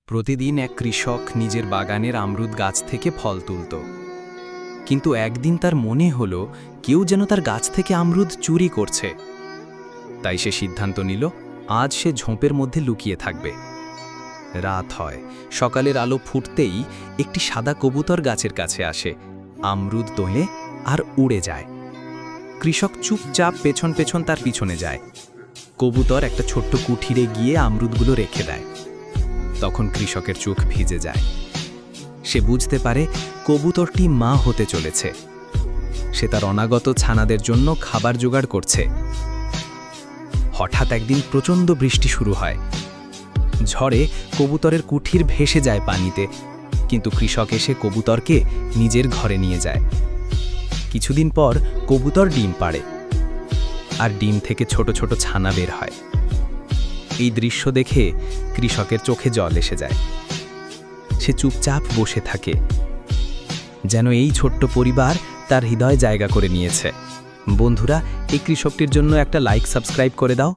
প্রতিদিন এক কৃষক নিজের বাগানের আমরুদ গাছ থেকে ফল তুলত। কিন্তু একদিন তার মনে হলো কেউ যেন তার গাছ থেকে আমরুদ চুরি করছে। তাই সে সিদ্ধান্ত নিল আজ সে ঝোপের মধ্যে লুকিয়ে থাকবে। রাত হয়, সকালের আলো ফুটতেই একটি সাদা কবুতর গাছের কাছে আসে, আমরুদ তোলে আর উড়ে যায়। কৃষক চুপচাপ পেছন পেছন তার পিছনে যায়। কবুতর একটা ছোট্ট কুঠিরে গিয়ে আমরুদগুলো রেখে দেয়। তখন কৃষকের চোখ ভিজে যায়। সে বুঝতে পারে কবুতরটি মা হতে চলেছে। সে তার অনাগত ছানাদের জন্য খাবার জোগাড় করছে। হঠাৎ একদিন প্রচণ্ড বৃষ্টি শুরু হয়। ঝড়ে কবুতরের কুঠির ভেসে যায় পানিতে, কিন্তু কৃষক এসে কবুতরকে নিজের ঘরে নিয়ে যায়। কিছুদিন পর কবুতর ডিম পাড়ে, আর ডিম থেকে ছোট ছোট ছানা বের হয়। এই দৃশ্য দেখে কৃষকের চোখে জল এসে যায়। সে চুপচাপ বসে থাকে, যেন এই ছোট্ট পরিবার তার হৃদয় জায়গা করে নিয়েছে। বন্ধুরা, এই কৃষকটির জন্য একটা লাইক সাবস্ক্রাইব করে দাও।